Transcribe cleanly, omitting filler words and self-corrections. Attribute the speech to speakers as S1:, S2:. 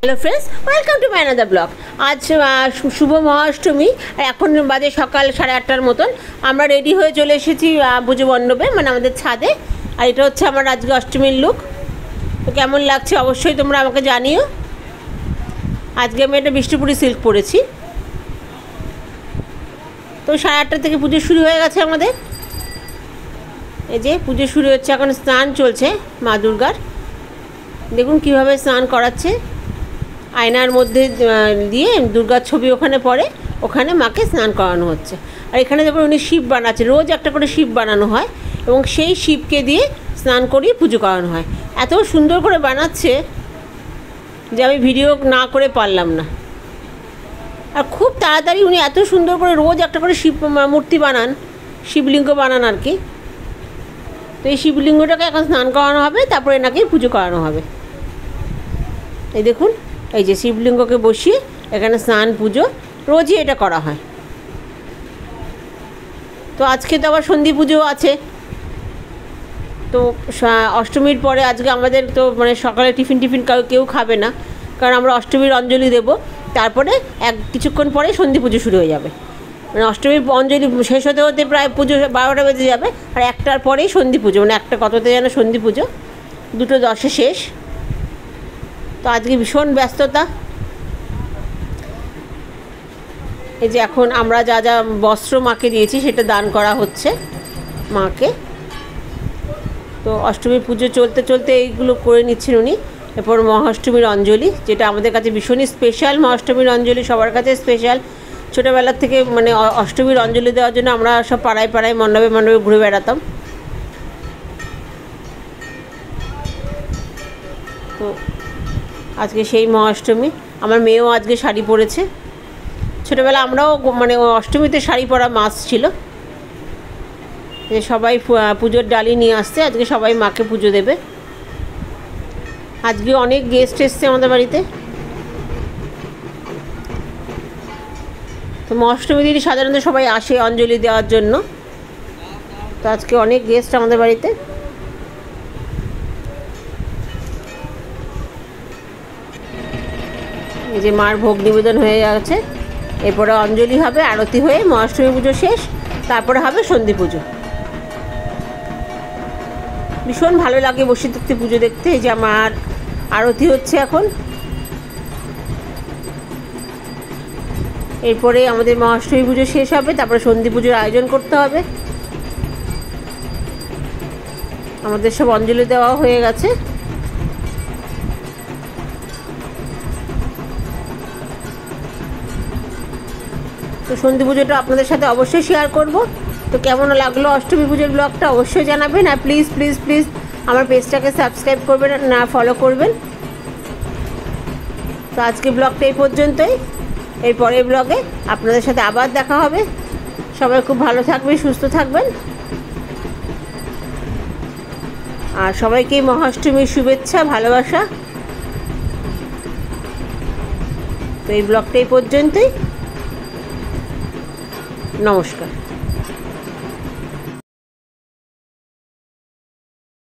S1: Hello friends, welcome to my another blog. আজ শুভ মহাষ্টমী, এখন বাজে সকাল 8:30টার মতন। আমরা রেডি হয়ে চলে এসেছি পুজো মণ্ডপে, মানে আমাদের ছাদে। আর এটা হচ্ছে আমার আজকে অষ্টমীর লুক। তো কেমন লাগছে অবশ্যই তোমরা আমাকে জানিও। আজকে আমি একটা বিষ্ণুপুরি সিল্ক পরেছি। তো 8:30 থেকে পুজো শুরু হয়ে গেছে আমাদের। এই যে পুজো শুরু হচ্ছে, এখন স্নান চলছে মা দুর্গার। দেখুন কীভাবে স্নান করাচ্ছে, আয়নার মধ্যে দিয়ে দুর্গার ছবি ওখানে পড়ে, ওখানে মাকে স্নান করানো হচ্ছে। আর এখানে দেখুন উনি শিব বানাচ্ছে, রোজ একটা করে শিব বানানো হয় এবং সেই শিবকে দিয়ে স্নান করিয়ে পুজো করানো হয়। এত সুন্দর করে বানাচ্ছে যে আমি ভিডিও না করে পারলাম না। আর খুব তাড়াতাড়ি উনি এত সুন্দর করে রোজ একটা করে শিব মূর্তি বানান, শিবলিঙ্গ বানান আর কি। তো এই শিবলিঙ্গটাকে এখন স্নান করানো হবে, তারপরে এনাকে পুজো করানো হবে। এই দেখুন, এই যে শিবলিঙ্গকে বসিয়ে এখানে স্নান পুজো রোজই এটা করা হয়। তো আজকে তো আবার সন্ধি পুজো আছে। তো অষ্টমীর পরে আজকে আমাদের তো মানে সকালে টিফিন কেউ খাবে না, কারণ আমরা অষ্টমীর অঞ্জলি দেব। তারপরে কিছুক্ষণ পরে সন্ধি পুজো শুরু হয়ে যাবে। মানে অষ্টমীর অঞ্জলি শেষ হতে হতে প্রায় পুজো 12টা বেজে যাবে। আর 1টার পরেই সন্ধি পুজো, মানে 1টা কততে যেন সন্ধি পুজো, 2:10 শেষ। তো আজকে ভীষণ ব্যস্ততা। এই যে এখন আমরা যা যা বস্ত্র মাকে দিয়েছি সেটা দান করা হচ্ছে মাকে। তো অষ্টমীর পুজো চলতে চলতে এইগুলো করে নিচ্ছেন উনি। এরপর মহাষ্টমীর অঞ্জলি, যেটা আমাদের কাছে ভীষণই স্পেশাল। মহাষ্টমীর অঞ্জলি সবার কাছে স্পেশাল। ছোটোবেলার থেকে মানে অষ্টমীর অঞ্জলি দেওয়ার জন্য আমরা সব পাড়ায় পাড়ায় মণ্ডপে মণ্ডপে ঘুরে বেড়াতাম। তো আজকে সেই মহাষ্টমী। আমার মেয়েও আজকে শাড়ি পরেছে। ছোটোবেলা আমরাও মানে অষ্টমীতে শাড়ি পরা মাস ছিল। যে সবাই পুজোর ডালি নিয়ে আসছে, আজকে সবাই মাকে পুজো দেবে। আজকে অনেক গেস্ট এসছে আমাদের বাড়িতে। তো মহাষ্টমীর দিনই সাধারণত সবাই আসে অঞ্জলি দেওয়ার জন্য। তো আজকে অনেক গেস্ট আমাদের বাড়িতে। এই যে মার ভোগ নিবেদন হয়ে যাচ্ছে, এরপরে অঞ্জলি হবে, আরতি হয়ে মহাষ্টমী পুজো শেষ, তারপরে হবে সন্ধি পুজো। ভীষণ ভালো লাগে বসে থাকতে পুজো দেখতে। এই যে আমার আরতি হচ্ছে এখন। এরপরে আমাদের মহাষ্টমী পুজো শেষ হবে, তারপরে সন্ধি পুজোর আয়োজন করতে হবে। আমাদের সব অঞ্জলি দেওয়া হয়ে গেছে। তো সন্ধি পুজোটা আপনাদের সাথে অবশ্যই শেয়ার করব। তো কেমন লাগলো অষ্টমী পুজোর ব্লগটা অবশ্যই জানাবেন। আর প্লিজ প্লিজ প্লিজ আমার পেজটাকে সাবস্ক্রাইব করবেন, না ফলো করবেন। তো আজকে ব্লগটা এই পর্যন্তই। এর পরের ব্লগে আপনাদের সাথে আবার দেখা হবে। সবাই খুব ভালো থাকবেন, সুস্থ থাকবেন। আর সবাইকে মহাষ্টমীর শুভেচ্ছা, ভালোবাসা। তো এই ব্লগটা এই পর্যন্তই। নমস্কার।